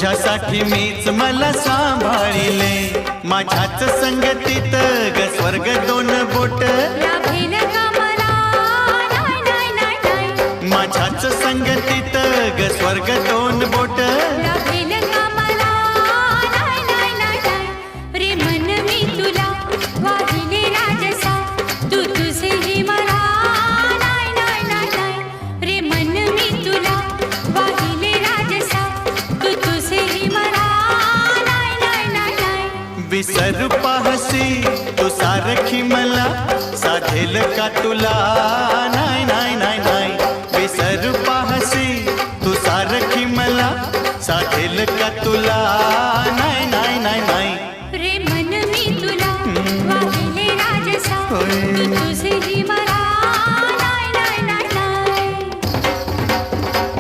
तुझ्यासाठी मीच मला सांभाळिले, माझ्याच संगतीत ग स्वर्ग दोन बोट, लाभेल का मला नाही नाही नाही नाही, माझ्याच संगतीत ग स्वर्ग दोन बोट, लाभेल का मला नाही नाही नाही नाही, रे मन मी तुला वाहिले राजसा, तू तुझेही मला नाही नाही नाही नाही, रे मन मी तुला वाहिले राजसा, तू तुझेही मला नाही नाही नाही नाही. विसरू पाहसी तू सारखी मला, साधेल का तुला